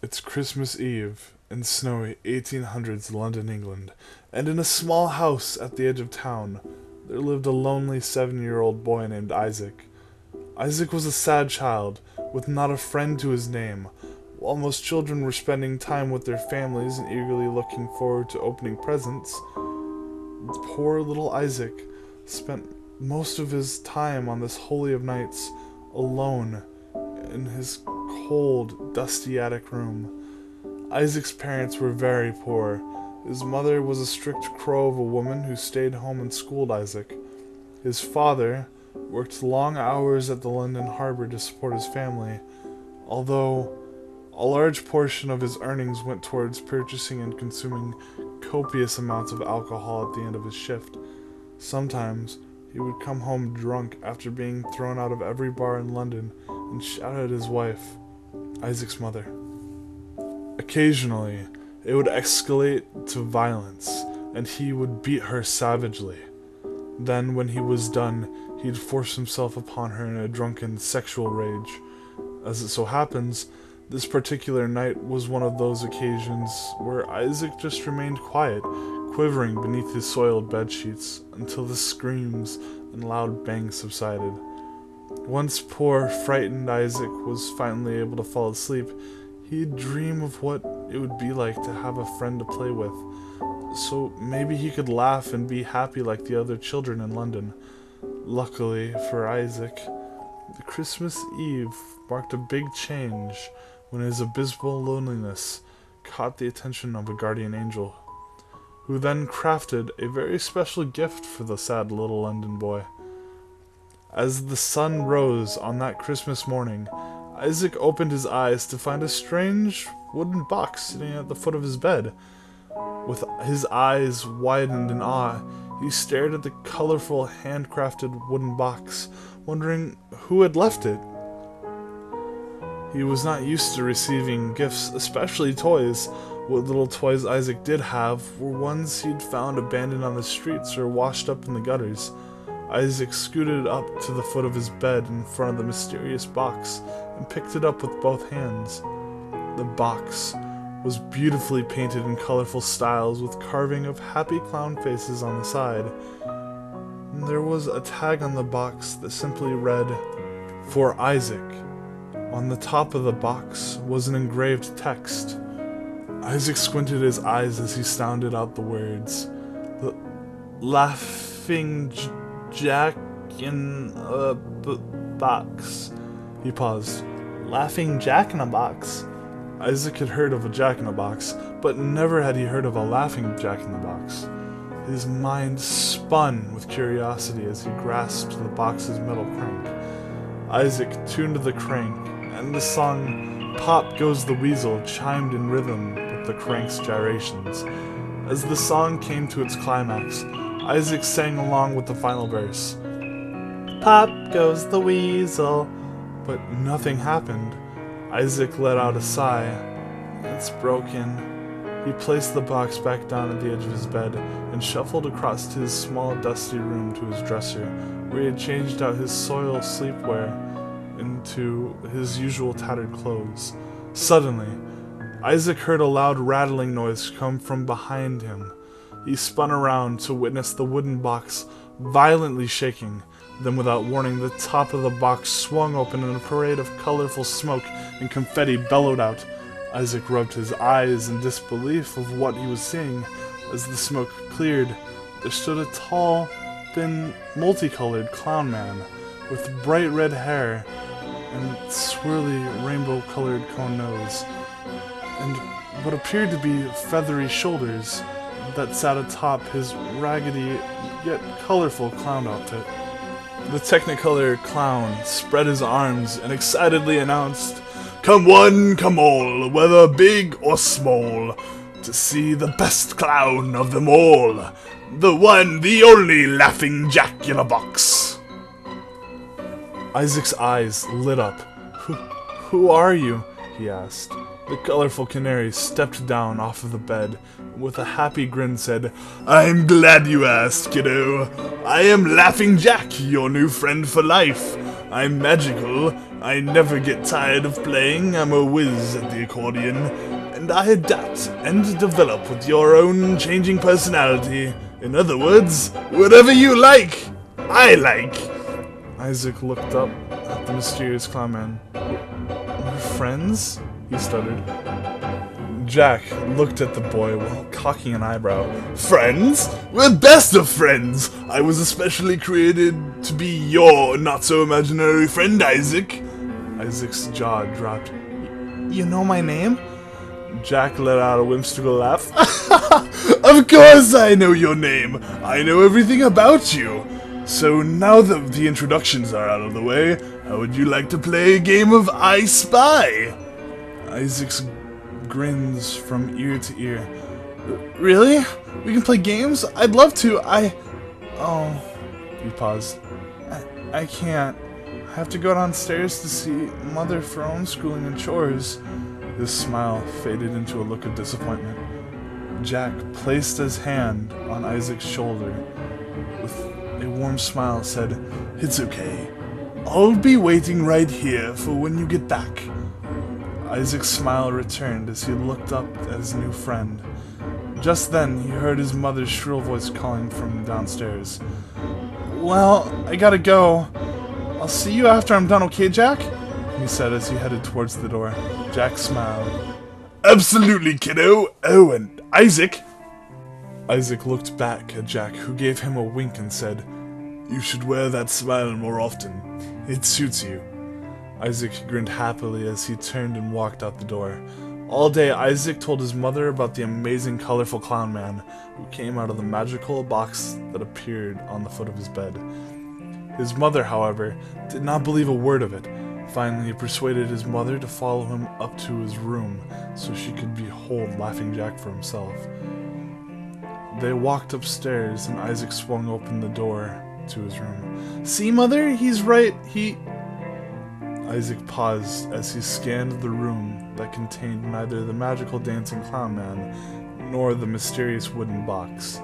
It's Christmas Eve in snowy 1800s London, England, and in a small house at the edge of town, there lived a lonely 7-year-old boy named Isaac. Isaac was a sad child, with not a friend to his name. While most children were spending time with their families and eagerly looking forward to opening presents, poor little Isaac spent most of his time on this holy of nights alone in his cold, dusty attic room. Isaac's parents were very poor. His mother was a strict crow of a woman who stayed home and schooled Isaac. His father worked long hours at the London harbour to support his family, although a large portion of his earnings went towards purchasing and consuming copious amounts of alcohol at the end of his shift. Sometimes he would come home drunk after being thrown out of every bar in London and shout at his wife, Isaac's mother. Occasionally, it would escalate to violence, and he would beat her savagely. Then, when he was done, he'd force himself upon her in a drunken sexual rage. As it so happens, this particular night was one of those occasions where Isaac just remained quiet, quivering beneath his soiled bedsheets until the screams and loud bangs subsided. Once poor, frightened Isaac was finally able to fall asleep, he'd dream of what it would be like to have a friend to play with, so maybe he could laugh and be happy like the other children in London. Luckily for Isaac, the Christmas Eve marked a big change when his abysmal loneliness caught the attention of a guardian angel, who then crafted a very special gift for the sad little London boy. As the sun rose on that Christmas morning, Isaac opened his eyes to find a strange wooden box sitting at the foot of his bed. With his eyes widened in awe, he stared at the colorful, handcrafted wooden box, wondering who had left it. He was not used to receiving gifts, especially toys. What little toys Isaac did have were ones he'd found abandoned on the streets or washed up in the gutters. Isaac scooted up to the foot of his bed in front of the mysterious box and picked it up with both hands. The box was beautifully painted in colorful styles with carving of happy clown faces on the side. There was a tag on the box that simply read, "For Isaac." On the top of the box was an engraved text. Isaac squinted his eyes as he sounded out the words. "The Laughing Jack in a box." He paused. "Laughing Jack in a box?" Isaac had heard of a jack-in-a-box, but never had he heard of a laughing jack-in-the-box. His mind spun with curiosity as he grasped the box's metal crank. Isaac tuned the crank, and the song "Pop Goes the Weasel" chimed in rhythm with the crank's gyrations. As the song came to its climax, Isaac sang along with the final verse. "Pop goes the weasel," but nothing happened. Isaac let out a sigh. "It's broken." He placed the box back down at the edge of his bed and shuffled across to his small dusty room to his dresser, where he had changed out his soiled sleepwear into his usual tattered clothes. Suddenly, Isaac heard a loud rattling noise come from behind him. He spun around to witness the wooden box violently shaking. Then, without warning, the top of the box swung open and a parade of colorful smoke and confetti bellowed out. Isaac rubbed his eyes in disbelief of what he was seeing. As the smoke cleared, there stood a tall, thin, multicolored clown man with bright red hair and swirly rainbow-colored cone nose, and what appeared to be feathery shoulders that sat atop his raggedy yet colorful clown outfit. The Technicolor clown spread his arms and excitedly announced, "Come one, come all, whether big or small, to see the best clown of them all. The one, the only Laughing Jack in a box. Isaac's eyes lit up. Who are you? He asked. The colorful canary stepped down off of the bed and with a happy grin said, I'm glad you asked, kiddo. I am Laughing Jack, your new friend for life. I'm magical. I never get tired of playing. I'm a whiz at the accordion. And I adapt and develop with your own changing personality. In other words, whatever you like, I like. Isaac looked up at the mysterious clown man. We're friends? He stuttered. Jack looked at the boy while cocking an eyebrow. Friends? We're best of friends! I was especially created to be your not-so-imaginary friend, Isaac. Isaac's jaw dropped. You know my name? Jack let out a whimsical laugh. Of course I know your name! I know everything about you! So now that the introductions are out of the way, how would you like to play a game of I Spy? Isaac's grins from ear to ear. Really? We can play games? I'd love to. Oh. He paused. I can't. I have to go downstairs to see Mother for homeschooling and chores. His smile faded into a look of disappointment. Jack placed his hand on Isaac's shoulder. With a warm smile said, It's okay. I'll be waiting right here for when you get back. Isaac's smile returned as he looked up at his new friend. Just then, he heard his mother's shrill voice calling from downstairs. Well, I gotta go. I'll see you after I'm done, okay, Jack? He said as he headed towards the door. Jack smiled. Absolutely, kiddo. Oh, and Isaac. Isaac looked back at Jack, who gave him a wink and said, You should wear that smile more often. It suits you. Isaac grinned happily as he turned and walked out the door. All day, Isaac told his mother about the amazing, colorful clown man who came out of the magical box that appeared on the foot of his bed. His mother, however, did not believe a word of it. Finally, he persuaded his mother to follow him up to his room so she could behold Laughing Jack for himself. They walked upstairs and Isaac swung open the door to his room. See, Mother? He's right. Isaac paused as he scanned the room that contained neither the magical dancing clown man nor the mysterious wooden box.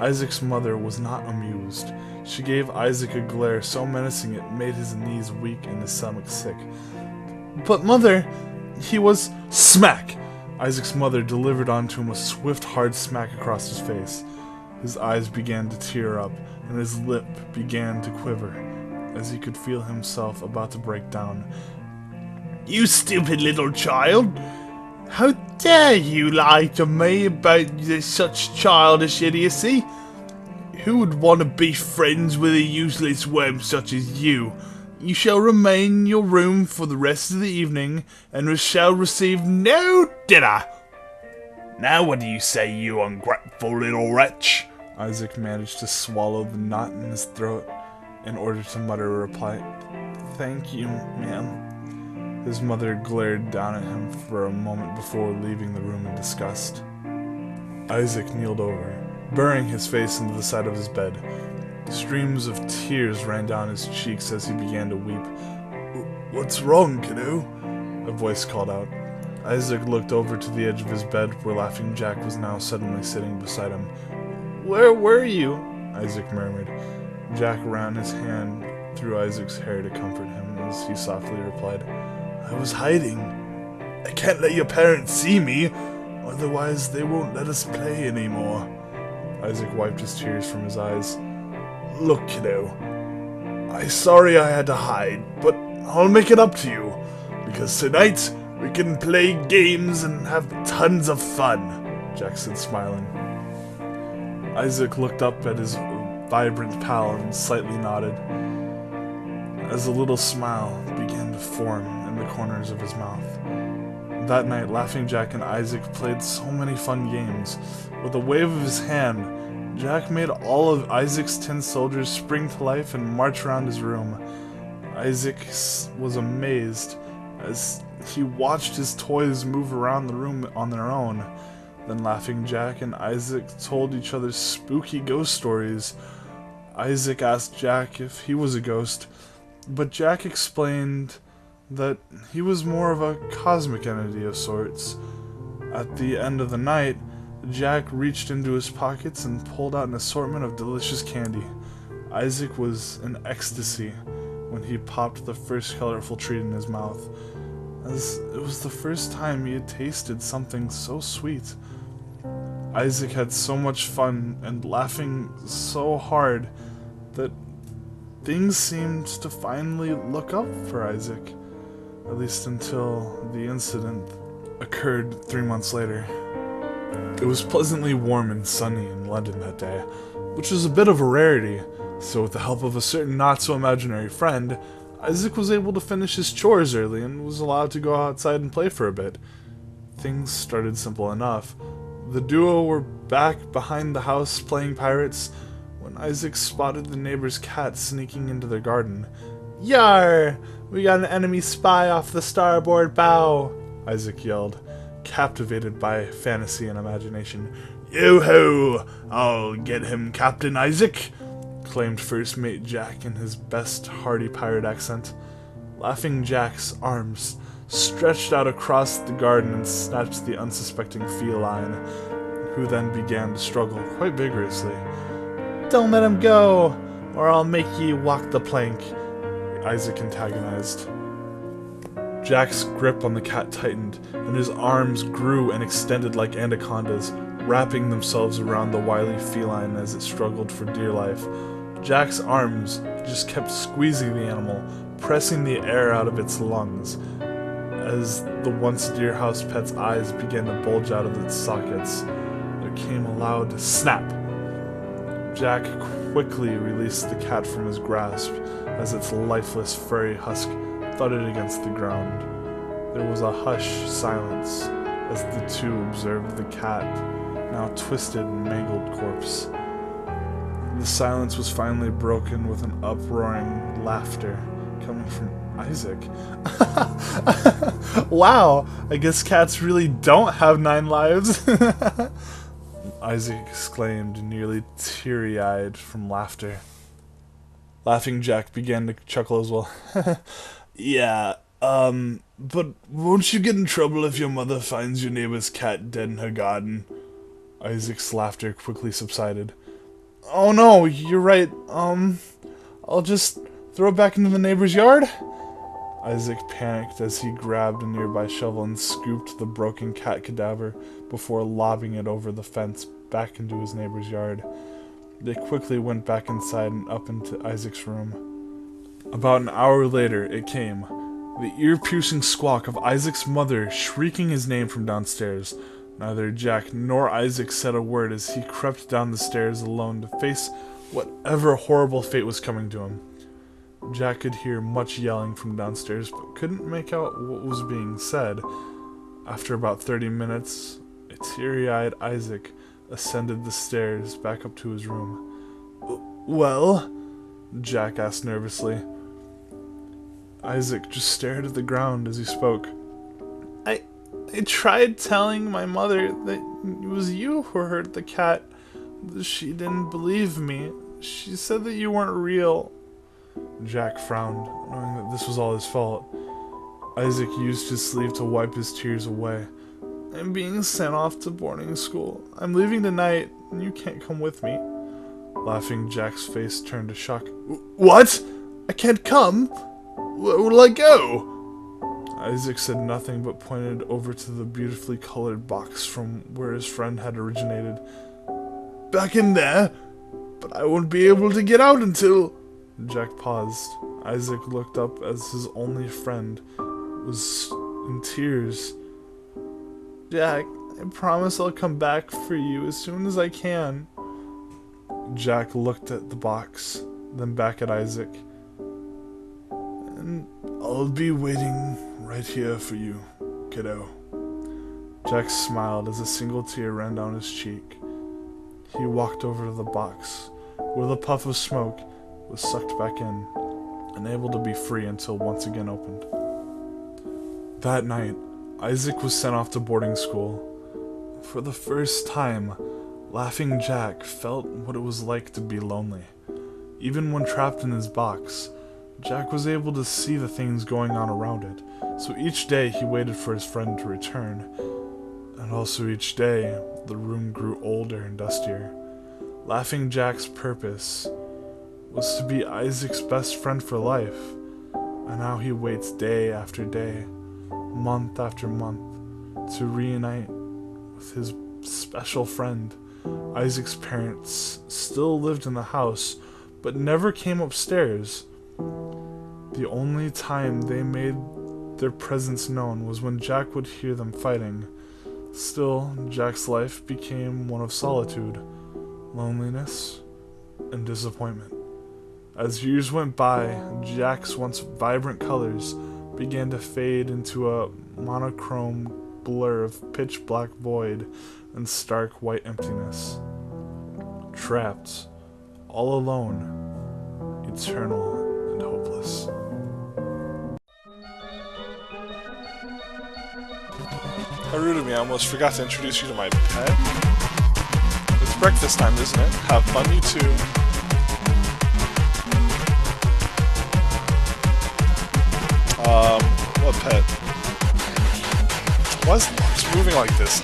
Isaac's mother was not amused. She gave Isaac a glare so menacing it made his knees weak and his stomach sick. But Mother, he was... Smack! Isaac's mother delivered onto him a swift, hard smack across his face. His eyes began to tear up, and his lip began to quiver, as he could feel himself about to break down. You stupid little child! How dare you lie to me about such childish idiocy? Who would want to be friends with a useless worm such as you? You shall remain in your room for the rest of the evening, and shall receive no dinner. Now what do you say, you ungrateful little wretch? Isaac managed to swallow the knot in his throat in order to mutter a reply. Thank you, ma'am. His mother glared down at him for a moment before leaving the room in disgust. Isaac kneeled over, burying his face into the side of his bed. Streams of tears ran down his cheeks as he began to weep. What's wrong, kiddo? A voice called out. Isaac looked over to the edge of his bed where Laughing Jack was now suddenly sitting beside him. Where were you? Isaac murmured. Jack ran his hand through Isaac's hair to comfort him as he softly replied, I was hiding. I can't let your parents see me, otherwise they won't let us play anymore. Isaac wiped his tears from his eyes. Look, kiddo, I'm sorry I had to hide, but I'll make it up to you, because tonight we can play games and have tons of fun, Jack said, smiling. Isaac looked up at his vibrant pal and slightly nodded, as a little smile began to form in the corners of his mouth. That night, Laughing Jack and Isaac played so many fun games. With a wave of his hand, Jack made all of Isaac's tin soldiers spring to life and march around his room. Isaac was amazed as he watched his toys move around the room on their own. Then Laughing Jack and Isaac told each other spooky ghost stories. Isaac asked Jack if he was a ghost, but Jack explained that he was more of a cosmic entity of sorts. At the end of the night, Jack reached into his pockets and pulled out an assortment of delicious candy. Isaac was in ecstasy when he popped the first colorful treat in his mouth, as it was the first time he had tasted something so sweet. Isaac had so much fun and laughing so hard that things seemed to finally look up for Isaac, at least until the incident occurred 3 months later. It was pleasantly warm and sunny in London that day, which was a bit of a rarity, so with the help of a certain not-so-imaginary friend, Isaac was able to finish his chores early and was allowed to go outside and play for a bit. Things started simple enough. The duo were back behind the house playing pirates when Isaac spotted the neighbor's cat sneaking into their garden. "Yar! We got an enemy spy off the starboard bow!" Isaac yelled, captivated by fantasy and imagination. "Yo-ho! I'll get him, Captain Isaac!" claimed First Mate Jack in his best hearty pirate accent. Laughing Jack's arms stretched out across the garden and snatched the unsuspecting feline, who then began to struggle quite vigorously. "Don't let him go, or I'll make ye walk the plank," Isaac antagonized. Jack's grip on the cat tightened, and his arms grew and extended like anacondas, wrapping themselves around the wily feline as it struggled for dear life. Jack's arms just kept squeezing the animal, pressing the air out of its lungs, as the once dear house pet's eyes began to bulge out of its sockets. There came a loud snap. Jack quickly released the cat from his grasp as its lifeless furry husk thudded against the ground. There was a hushed silence as the two observed the cat, now twisted and mangled corpse. The silence was finally broken with an uproaring laughter coming from Isaac. "Wow, I guess cats really don't have 9 lives." Isaac exclaimed, nearly teary-eyed from laughter. Laughing Jack began to chuckle as well. "Yeah, but won't you get in trouble if your mother finds your neighbor's cat dead in her garden?" Isaac's laughter quickly subsided. "Oh no, you're right, I'll just throw it back into the neighbor's yard?" Isaac panicked as he grabbed a nearby shovel and scooped the broken cat cadaver before lobbing it over the fence back into his neighbor's yard. They quickly went back inside and up into Isaac's room. About an hour later, it came. The ear-piercing squawk of Isaac's mother shrieking his name from downstairs. Neither Jack nor Isaac said a word as he crept down the stairs alone to face whatever horrible fate was coming to him. Jack could hear much yelling from downstairs, but couldn't make out what was being said. After about 30 minutes, a teary-eyed Isaac ascended the stairs back up to his room. "Well?" Jack asked nervously. Isaac just stared at the ground as he spoke. I tried telling my mother that it was you who hurt the cat. She didn't believe me. She said that you weren't real." Jack frowned, knowing that this was all his fault. Isaac used his sleeve to wipe his tears away. "I'm being sent off to boarding school. I'm leaving tonight, and you can't come with me." Laughing Jack's face turned to shock. "What? I can't come? Where will I go?" Isaac said nothing but pointed over to the beautifully colored box from where his friend had originated. "Back in there? But I won't be able to get out until..." Jack paused. Isaac looked up as his only friend was in tears. "Jack, I promise I'll come back for you as soon as I can." Jack looked at the box, then back at Isaac. "And I'll be waiting right here for you, kiddo." Jack smiled as a single tear ran down his cheek. He walked over to the box, where the puff of smoke was sucked back in, unable to be free until once again opened. That night, Isaac was sent off to boarding school. For the first time, Laughing Jack felt what it was like to be lonely. Even when trapped in his box, Jack was able to see the things going on around it, so each day he waited for his friend to return. And also each day, the room grew older and dustier. Laughing Jack's purpose was to be Isaac's best friend for life, and now he waits day after day, month after month, to reunite with his special friend. Isaac's parents still lived in the house, but never came upstairs. The only time they made their presence known was when Jack would hear them fighting. Still, Jack's life became one of solitude, loneliness, and disappointment. As years went by, Jack's once vibrant colors began to fade into a monochrome blur of pitch black void and stark white emptiness. Trapped, all alone, eternal and hopeless. How rude of me, I almost forgot to introduce you to my pet. It's breakfast time, isn't it? Have fun, you too. What pet? Why is it moving like this?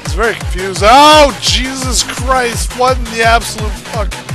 It's very confused. Oh, Jesus Christ, what in the absolute fuck?